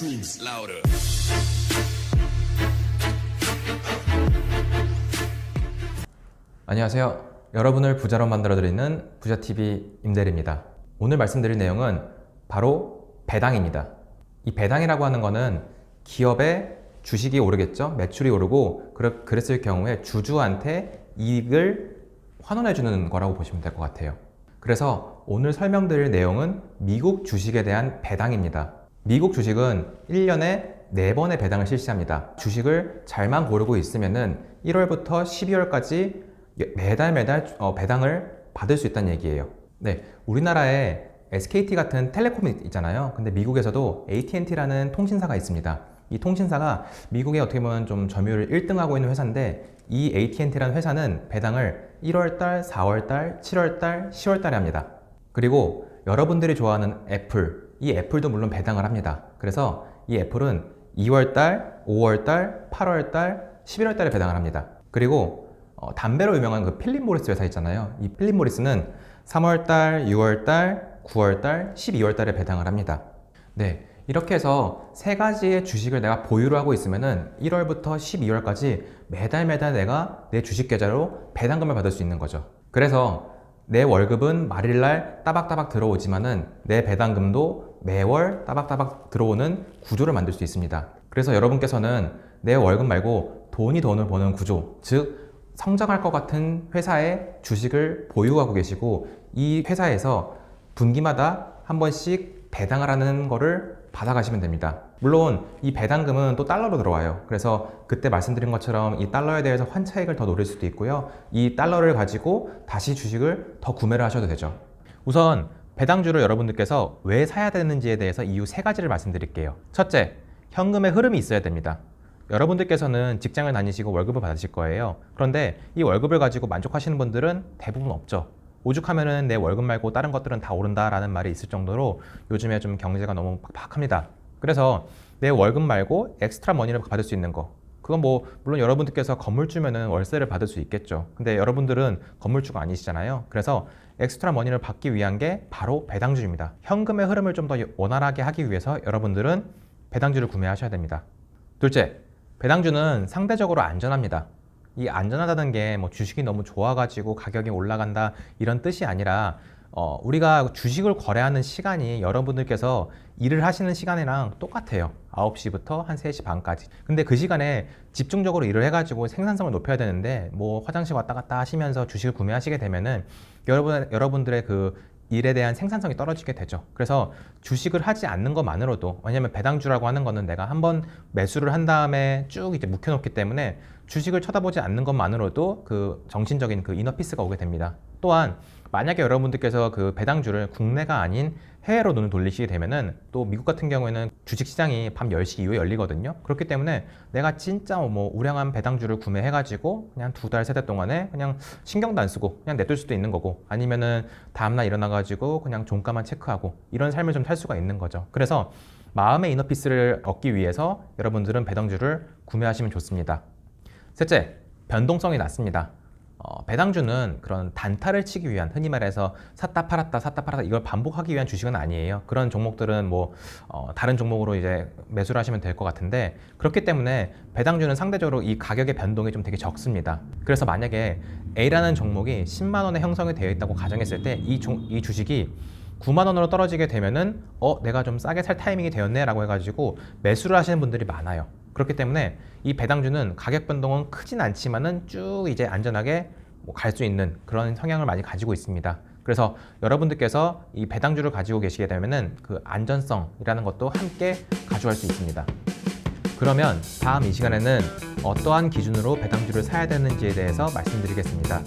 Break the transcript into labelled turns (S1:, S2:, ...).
S1: dreams louder.
S2: 안녕하세요. 여러분을 부자로 만들어드리는 부자TV 임대리입니다. 오늘 말씀드릴 내용은 바로 배당입니다. 이 배당이라고 하는 거는 기업의 주식이 오르겠죠. 매출이 오르고 그랬을 경우에 주주한테 이익을 환원해 주는 거라고 보시면 될 것 같아요. 그래서 오늘 설명드릴 내용은 미국 주식에 대한 배당입니다. 미국 주식은 1년에 4번의 배당을 실시합니다. 주식을 잘만 고르고 있으면은 1월부터 12월까지 매달 배당을 받을 수 있다는 얘기예요. 네, 우리나라에 SKT 같은 텔레콤이 있잖아요. 근데 미국에서도 AT&T라는 통신사가 있습니다. 이 통신사가 미국에 어떻게 보면 좀 점유율 1등하고 있는 회사인데, 이 AT&T라는 회사는 배당을 1월달, 4월달, 7월달, 10월달에 합니다. 그리고 여러분들이 좋아하는 애플, 이 애플도 물론 배당을 합니다. 그래서 이 애플은 2월달, 5월달, 8월달, 11월달에 배당을 합니다. 그리고 담배로 유명한 그 필립 모리스 회사 있잖아요. 이 필립 모리스는 3월달, 6월달, 9월달, 12월달에 배당을 합니다. 네, 이렇게 해서 세 가지의 주식을 내가 보유를 하고 있으면은 1월부터 12월까지 매달 내가 내 주식 계좌로 배당금을 받을 수 있는 거죠. 그래서 내 월급은 말일날 따박따박 들어오지만은 내 배당금도 매월 따박따박 들어오는 구조를 만들 수 있습니다. 그래서 여러분께서는 내 월급 말고 돈이 돈을 버는 구조, 즉 성장할 것 같은 회사의 주식을 보유하고 계시고, 이 회사에서 분기마다 한 번씩 배당을 하는 거를 받아가시면 됩니다. 물론 이 배당금은 또 달러로 들어와요. 그래서 그때 말씀드린 것처럼 이 달러에 대해서 환차익을 더 노릴 수도 있고요. 이 달러를 가지고 다시 주식을 더 구매를 하셔도 되죠. 우선 배당주를 여러분들께서 왜 사야 되는지에 대해서 이유 3가지를 말씀드릴게요. 첫째, 현금의 흐름이 있어야 됩니다. 여러분들께서는 직장을 다니시고 월급을 받으실 거예요. 그런데 이 월급을 가지고 만족하시는 분들은 대부분 없죠. 오죽하면은 내 월급 말고 다른 것들은 다 오른다라는 말이 있을 정도로 요즘에 좀 경제가 너무 팍팍합니다. 그래서 내 월급 말고 엑스트라 머니를 받을 수 있는 거, 그건 뭐 물론 여러분들께서 건물주면은 월세를 받을 수 있겠죠. 근데 여러분들은 건물주가 아니시잖아요. 그래서 엑스트라 머니를 받기 위한 게 바로 배당주입니다. 현금의 흐름을 좀 더 원활하게 하기 위해서 여러분들은 배당주를 구매하셔야 됩니다. 둘째, 배당주는 상대적으로 안전합니다. 이 안전하다는 게 뭐 주식이 너무 좋아가지고 가격이 올라간다 이런 뜻이 아니라, 우리가 주식을 거래하는 시간이 여러분들께서 일을 하시는 시간이랑 똑같아요. 9시부터 한 3시 반까지. 근데 그 시간에 집중적으로 일을 해가지고 생산성을 높여야 되는데, 뭐 화장실 왔다 갔다 하시면서 주식을 구매하시게 되면은 여러분들의 그 일에 대한 생산성이 떨어지게 되죠. 그래서 주식을 하지 않는 것만으로도, 왜냐면 배당주라고 하는 거는 내가 한번 매수를 한 다음에 쭉 이제 묵혀놓기 때문에 주식을 쳐다보지 않는 것만으로도 그 정신적인 그 이너피스가 오게 됩니다. 또한 만약에 여러분들께서 그 배당주를 국내가 아닌 해외로 눈을 돌리시게 되면은, 또 미국 같은 경우에는 주식시장이 밤 10시 이후에 열리거든요. 그렇기 때문에 내가 진짜 뭐 우량한 배당주를 구매해가지고 그냥 2달, 3달 동안에 그냥 신경도 안 쓰고 그냥 냅둘 수도 있는 거고, 아니면은 다음날 일어나가지고 그냥 종가만 체크하고 이런 삶을 좀 살 수가 있는 거죠. 그래서 마음의 이너피스를 얻기 위해서 여러분들은 배당주를 구매하시면 좋습니다. 셋째, 변동성이 낮습니다. 배당주는 그런 단타를 치기 위한, 흔히 말해서 샀다 팔았다 샀다 팔았다 이걸 반복하기 위한 주식은 아니에요. 그런 종목들은 뭐 다른 종목으로 이제 매수를 하시면 될 것 같은데, 그렇기 때문에 배당주는 상대적으로 이 가격의 변동이 좀 되게 적습니다. 그래서 만약에 A라는 종목이 10만 원에 형성이 되어 있다고 가정했을 때 이 주식이 9만 원으로 떨어지게 되면은 내가 좀 싸게 살 타이밍이 되었네 라고 해가지고 매수를 하시는 분들이 많아요. 그렇기 때문에 이 배당주는 가격 변동은 크진 않지만은 쭉 이제 안전하게 갈 수 있는 그런 성향을 많이 가지고 있습니다. 그래서 여러분들께서 이 배당주를 가지고 계시게 되면은 그 안전성이라는 것도 함께 가져갈 수 있습니다. 그러면 다음 이 시간에는 어떠한 기준으로 배당주를 사야 되는지에 대해서 말씀드리겠습니다.